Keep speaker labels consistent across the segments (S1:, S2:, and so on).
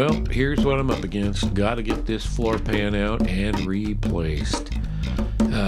S1: Well, here's what I'm up against. Got to get this floor pan out and replaced.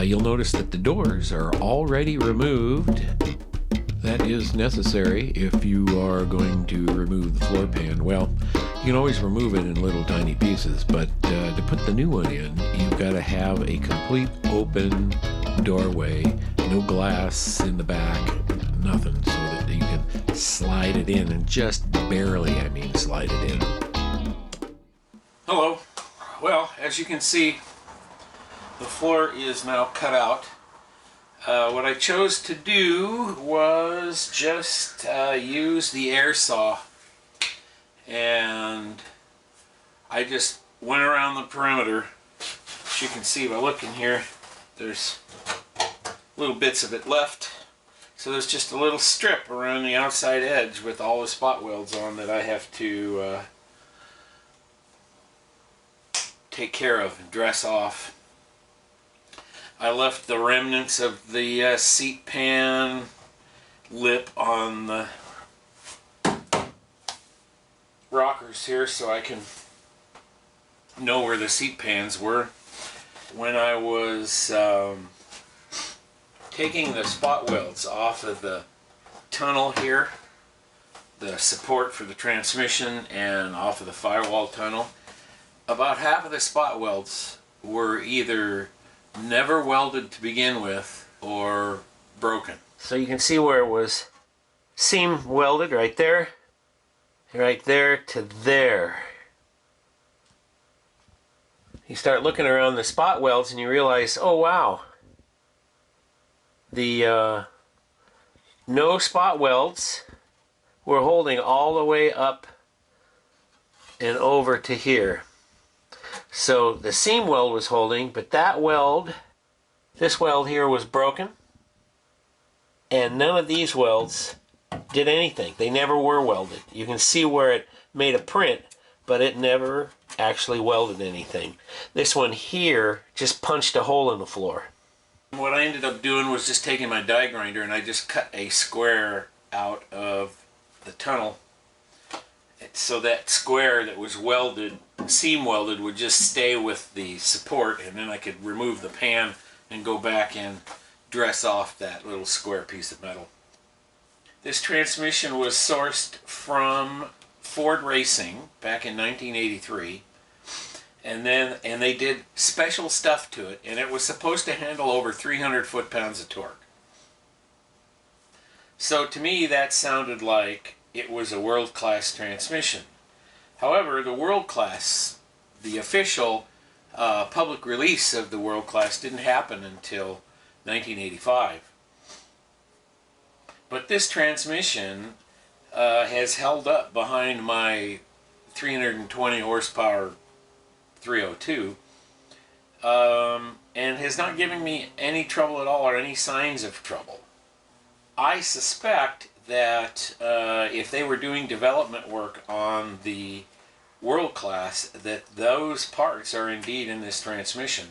S1: You'll notice that the doors are already removed. That is necessary if you are going to remove the floor pan. Well, you can always remove it in little tiny pieces, but to put the new one in, you've got to have a complete open doorway, no glass in the back, nothing, so that you can slide it in, and just barely, I mean slide it in. Hello. Well, as you can see, the floor is now cut out. What I chose to do was just use the air saw, and I just went around the perimeter. As you can see by looking here, there's little bits of it left. So there's just a little strip around the outside edge with all the spot welds on that I have to take care of and dress off. I left the remnants of the seat pan lip on the rockers here so I can know where the seat pans were. When I was taking the spot welds off of the tunnel here, the support for the transmission, and off of the firewall tunnel, about half of the spot welds were either never welded to begin with or broken. So you can see where it was seam welded right there to there. You start looking around the spot welds and you realize, oh wow, the no spot welds were holding all the way up and over to here. So the seam weld was holding, but that weld, this weld here, was broken, and none of these welds did anything. They never were welded. You can see where it made a print, but it never actually welded anything. This one here just punched a hole in the floor. What I ended up doing was just taking my die grinder and I just cut a square out of the tunnel, so that square that was welded, seam welded, would just stay with the support, and then I could remove the pan and go back and dress off that little square piece of metal. This transmission was sourced from Ford Racing back in 1983, and they did special stuff to it, and it was supposed to handle over 300 foot-pounds of torque. So to me that sounded like it was a world-class transmission. However, the world-class, the official public release of the world-class didn't happen until 1985. But this transmission has held up behind my 320 horsepower 302 and has not given me any trouble at all, or any signs of trouble. I suspect that if they were doing development work on the world class, that those parts are indeed in this transmission,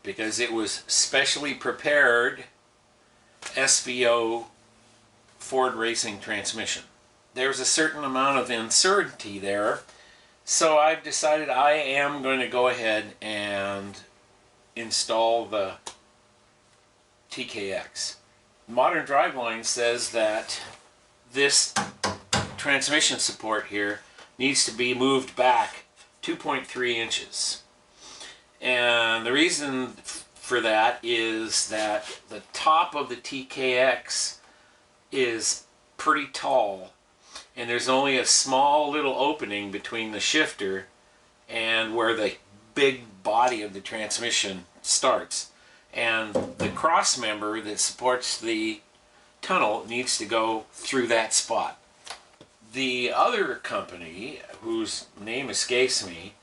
S1: because it was specially prepared SVO Ford Racing transmission. There's a certain amount of uncertainty there, so I've decided I am going to go ahead and install the TKX. Modern Driveline says that this transmission support here needs to be moved back 2.3 inches. And the reason for that is that the top of the TKX is pretty tall, and there's only a small little opening between the shifter and where the big body of the transmission starts. And the crossmember that supports the tunnel needs to go through that spot. The other company, whose name escapes me,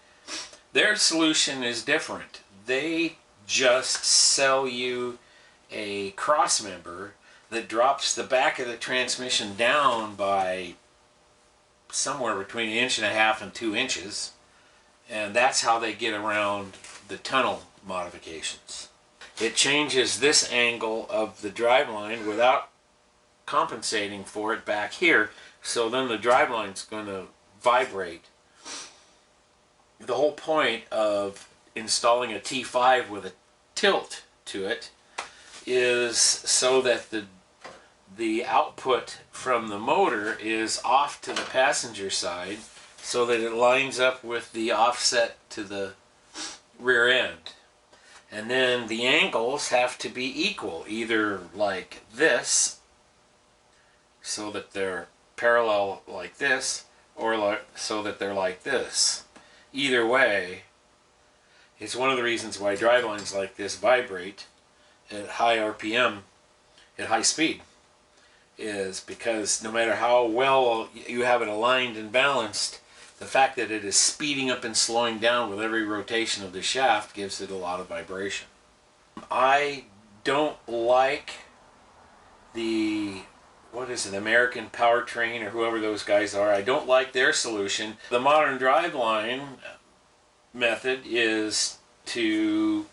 S1: their solution is different. They just sell you a crossmember that drops the back of the transmission down by somewhere between 1.5 inches and 2 inches, and that's how they get around the tunnel modifications. It changes this angle of the driveline without compensating for it back here, so then the driveline's going to vibrate the whole point of installing a T5 with a tilt to it is so that the output from the motor is off to the passenger side, so that it lines up with the offset to the rear end. And then the angles have to be equal, either like this, so that they're parallel like this, or so that they're like this. Either way, it's one of the reasons why drivelines like this vibrate at high RPM, at high speed, is because no matter how well you have it aligned and balanced, the fact that it is speeding up and slowing down with every rotation of the shaft gives it a lot of vibration. I don't like the, what is it, American Powertrain or whoever those guys are. I don't like their solution. The Modern Driveline method is to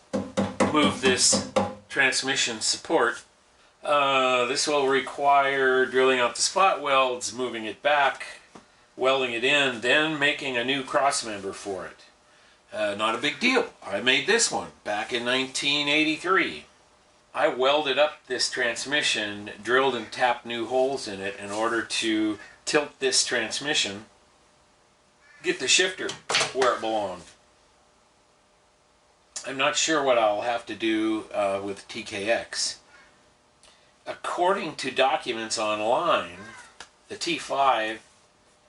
S1: move this transmission support. This will require drilling out the spot welds, moving it back, welding it in, then making a new crossmember for it. Not a big deal. I made this one back in 1983. I welded up this transmission, drilled and tapped new holes in it in order to tilt this transmission, get the shifter where it belonged. I'm not sure what I'll have to do with TKX. According to documents online, the T5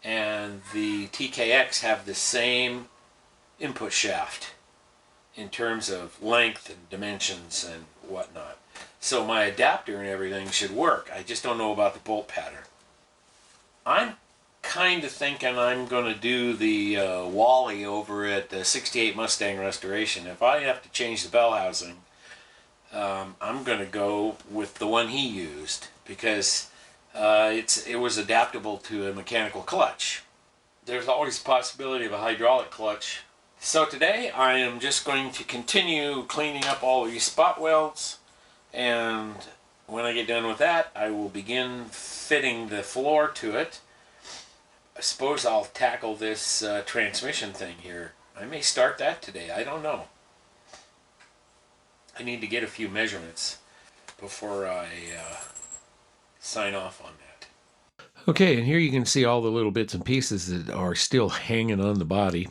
S1: and the TKX have the same input shaft in terms of length and dimensions and whatnot. So my adapter and everything should work. I just don't know about the bolt pattern. I'm kind of thinking I'm going to do the Wally over at the 68 Mustang Restoration. If I have to change the bell housing, I'm going to go with the one he used, because it was adaptable to a mechanical clutch. There's always a possibility of a hydraulic clutch. So today I am just going to continue cleaning up all these spot welds, and when I get done with that, I will begin fitting the floor to it. I suppose I'll tackle this transmission thing here. I may start that today, I don't know. I need to get a few measurements before I sign off on that. Okay, and here you can see all the little bits and pieces that are still hanging on the body.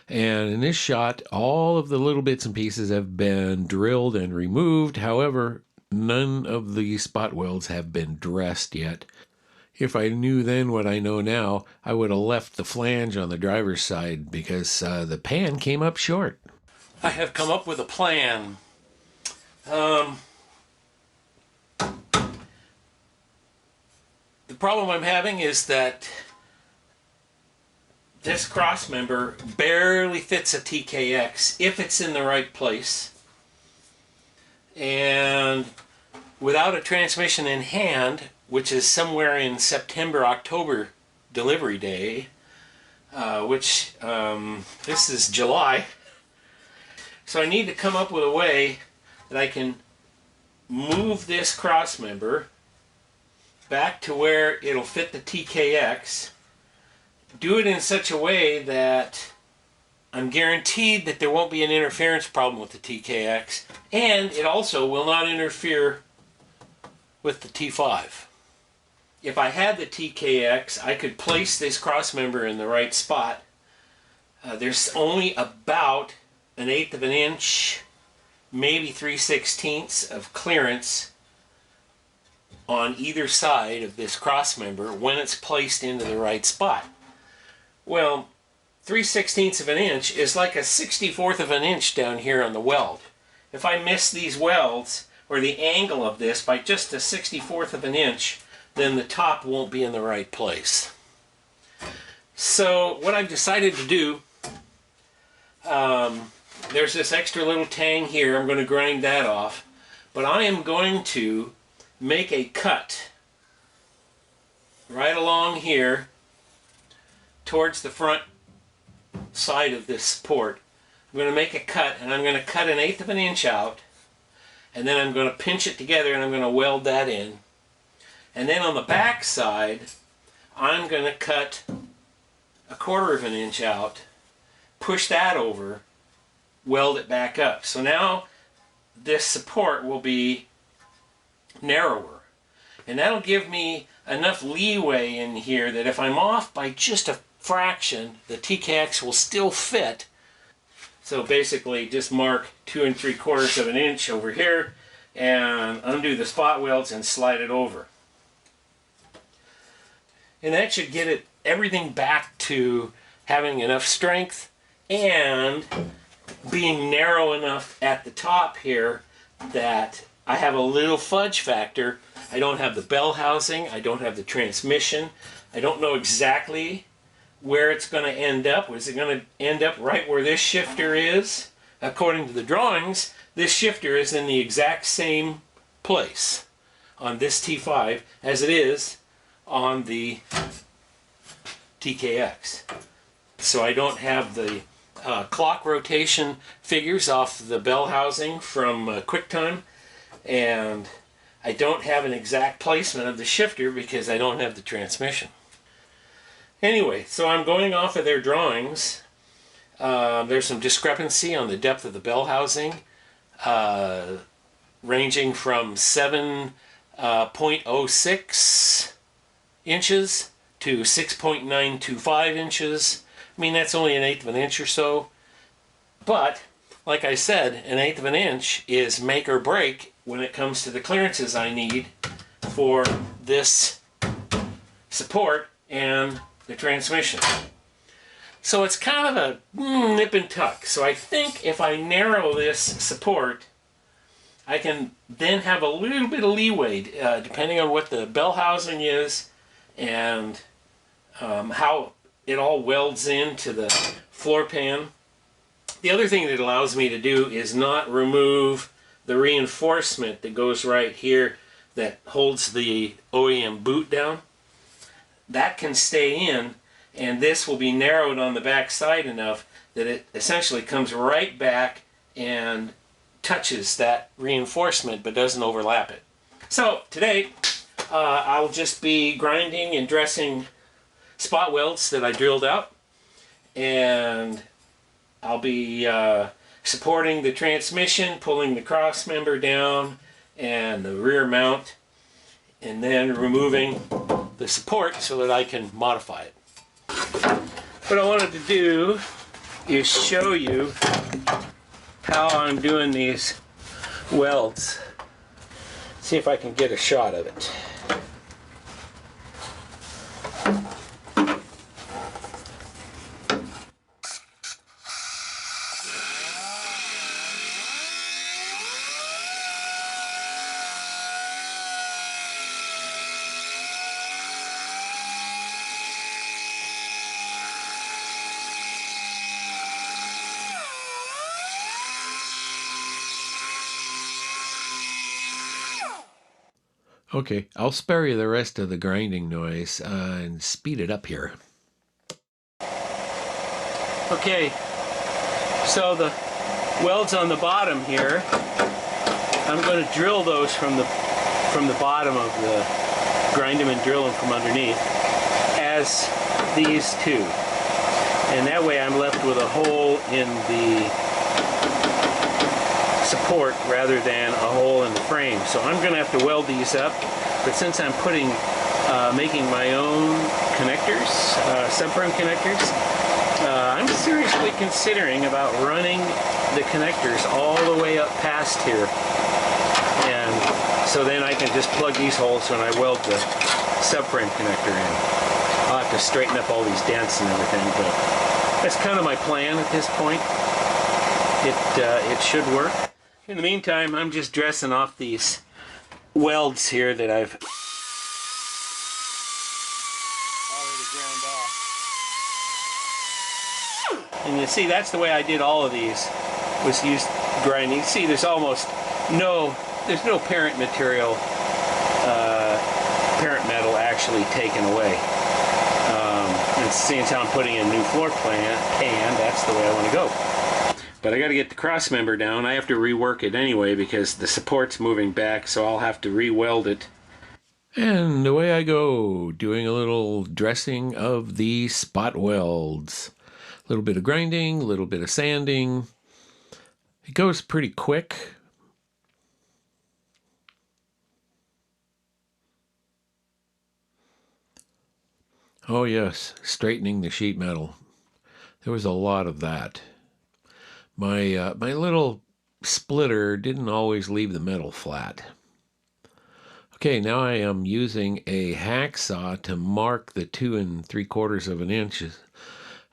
S1: And in this shot, all of the little bits and pieces have been drilled and removed. However, none of the spot welds have been dressed yet. If I knew then what I know now, I would have left the flange on the driver's side, because the pan came up short. I have come up with a plan. The problem I'm having is that this crossmember barely fits a TKX if it's in the right place. And without a transmission in hand, which is somewhere in September, October delivery day, this is July. So I need to come up with a way that I can move this crossmember back to where it'll fit the TKX, do it in such a way that I'm guaranteed that there won't be an interference problem with the TKX, and it also will not interfere with the T5. If I had the TKX, I could place this crossmember in the right spot. There's only about 1/8 of an inch, maybe 3/16 of clearance on either side of this crossmember when it's placed into the right spot. Well, 3/16 of an inch is like a 1/64 of an inch down here on the weld. If I miss these welds, or the angle of this, by just a 1/64 of an inch, then the top won't be in the right place. So what I've decided to do, there's this extra little tang here. I'm going to grind that off, but I am going to make a cut right along here towards the front side of this support. I'm going to make a cut, and I'm going to cut 1/8 of an inch out, and then I'm going to pinch it together and I'm going to weld that in. And then on the back side, I'm going to cut 1/4 of an inch out, push that over, weld it back up. So now this support will be narrower. And that'll give me enough leeway in here that if I'm off by just a fraction, the TKX will still fit. So basically just mark 2 3/4 of an inch over here and undo the spot welds and slide it over. And that should get it everything back to having enough strength and being narrow enough at the top here that I have a little fudge factor. I don't have the bell housing, I don't have the transmission, I don't know exactly where it's going to end up. Is it going to end up right where this shifter is? According to the drawings, this shifter is in the exact same place on this T5 as it is on the TKX. So I don't have the clock rotation figures off the bell housing from QuickTime, and I don't have an exact placement of the shifter because I don't have the transmission. Anyway, so I'm going off of their drawings. There's some discrepancy on the depth of the bell housing, ranging from 7.06 inches to 6.925 inches. I mean, that's only 1/8 of an inch or so. But, like I said, 1/8 of an inch is make or break when it comes to the clearances I need for this support and the transmission. So it's kind of a nip and tuck. So I think if I narrow this support, I can then have a little bit of leeway depending on what the bell housing is and how it all welds into the floor pan. The other thing that it allows me to do is not remove the reinforcement that goes right here that holds the OEM boot down. That can stay in, and this will be narrowed on the back side enough that it essentially comes right back and touches that reinforcement but doesn't overlap it. So today I'll just be grinding and dressing spot welds that I drilled out, and I'll be supporting the transmission, pulling the crossmember down and the rear mount, and then removing the support so that I can modify it. What I wanted to do is show you how I'm doing these welds. See if I can get a shot of it.
S2: Okay, I'll spare you the rest of the grinding noise and speed it up here.
S1: Okay, so the welds on the bottom here, I'm going to drill those from the bottom of the, grind them and drill them from underneath as these two. And that way I'm left with a hole in the support rather than a hole in the frame. So I'm going to have to weld these up, but since I'm making my own connectors, subframe connectors, I'm seriously considering about running the connectors all the way up past here, and so then I can just plug these holes when I weld the subframe connector in. I'll have to straighten up all these dents and everything, but that's kind of my plan at this point. It should work. In the meantime, I'm just dressing off these welds here that I've already ground off. And you see, that's the way I did all of these, was use grinding. You see, there's almost no parent material, parent metal actually taken away. And seeing as how I'm putting in a new floor plan, that's the way I want to go. But I got to get the crossmember down. I have to rework it anyway because the support's moving back, so I'll have to re-weld it.
S2: And away I go, doing a little dressing of the spot welds. little bit of grinding, a little bit of sanding. It goes pretty quick. Oh yes, straightening the sheet metal. There was a lot of that. My little splitter didn't always leave the metal flat. Okay, now I am using a hacksaw to mark the 2 3/4 of an inch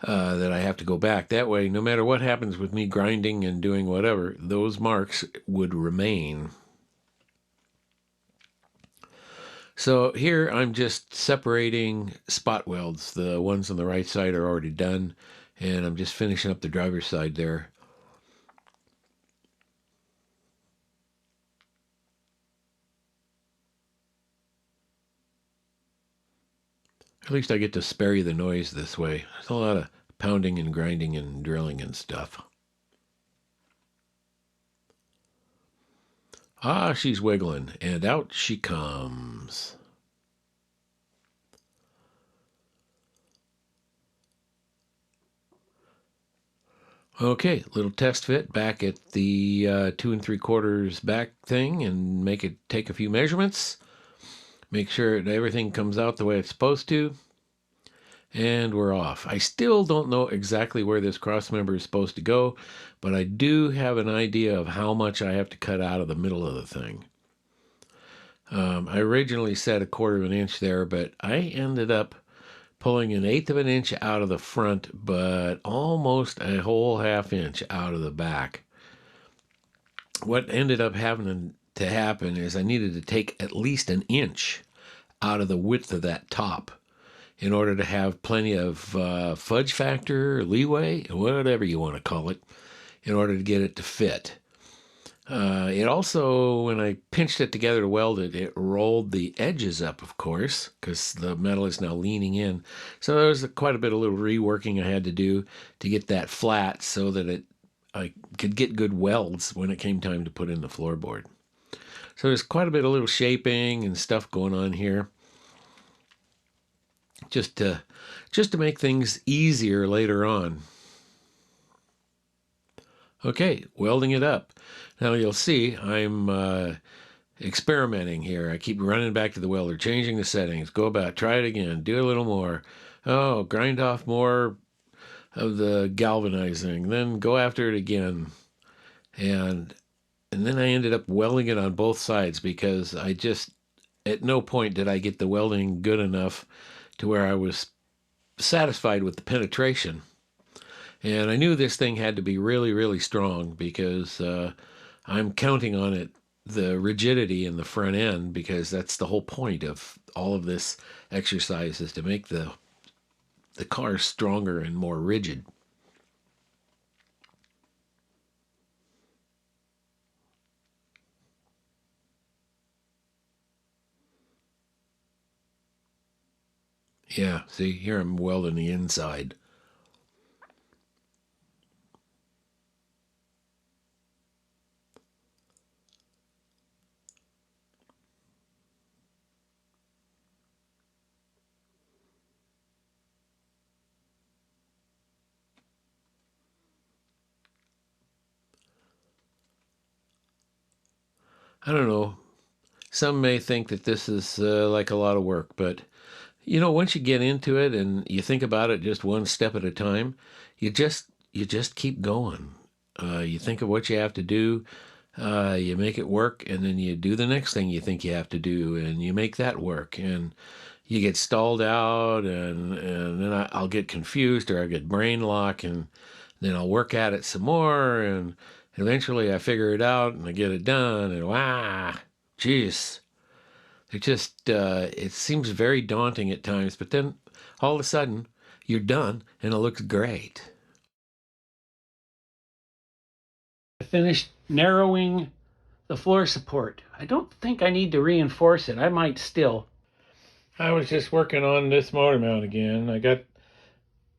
S2: that I have to go back. That way, no matter what happens with me grinding and doing whatever, those marks would remain. So here I'm just separating spot welds. The ones on the right side are already done, and I'm just finishing up the driver's side there. At least I get to spare you the noise this way. There's a lot of pounding and grinding and drilling and stuff. Ah, she's wiggling, and out she comes. Okay, little test fit back at the 2 3/4 back thing, and take a few measurements. Make sure that everything comes out the way it's supposed to. And we're off. I still don't know exactly where this crossmember is supposed to go, but I do have an idea of how much I have to cut out of the middle of the thing. I originally said 1/4 of an inch there, but I ended up pulling 1/8 of an inch out of the front, but almost a whole 1/2 inch out of the back. What ended up having to happen is I needed to take at least 1 inch out of the width of that top in order to have plenty of fudge factor, leeway, whatever you want to call it, in order to get it to fit. It also, when I pinched it together to weld it, it rolled the edges up, of course, because the metal is now leaning in. So there was quite a bit of little reworking I had to do to get that flat so that I could get good welds when it came time to put in the floorboard. So there's quite a bit of little shaping and stuff going on here, just to make things easier later on. Okay, welding it up. Now you'll see I'm experimenting here. I keep running back to the welder, changing the settings, go about, try it again, do a little more. Oh, grind off more of the galvanizing, then go after it again. And then I ended up welding it on both sides because at no point did I get the welding good enough to where I was satisfied with the penetration. And I knew this thing had to be really, really strong because I'm counting on it, the rigidity in the front end, because that's the whole point of all of this exercise, is to make the car stronger and more rigid. Yeah, see, here I'm welding the inside. I don't know. Some may think that this is like a lot of work, but once you get into it and you think about it just one step at a time, you just keep going. You think of what you have to do, you make it work, and then you do the next thing you think you have to do, and you make that work, and you get stalled out, and then I'll get confused or I get brain lock, and then I'll work at it some more, and eventually I figure it out and I get it done, and jeez. It seems very daunting at times, but then all of a sudden you're done and it looks great. I finished narrowing the floor support. I don't think I need to reinforce it. I might still. I was just working on this motor mount again. I got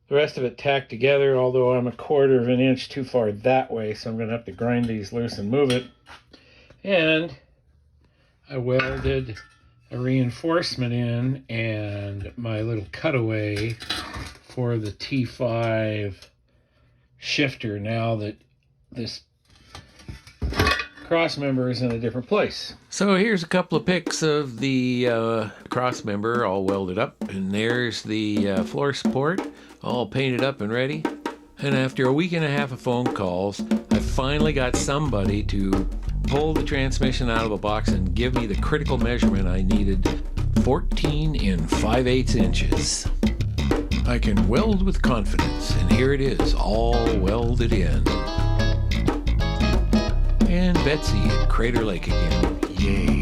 S2: the rest of it tacked together, although I'm 1/4 of an inch too far that way, so I'm going to have to grind these loose and move it. And I welded a reinforcement in and my little cutaway for the T5 shifter now that this crossmember is in a different place. So here's a couple of pics of the crossmember all welded up, and there's the floor support all painted up and ready. And after a week and a half of phone calls, I finally got somebody to pull the transmission out of a box and give me the critical measurement I needed, 14 5/8 inches. I can weld with confidence, and here it is, all welded in. And Betsy at Crater Lake again. Yay.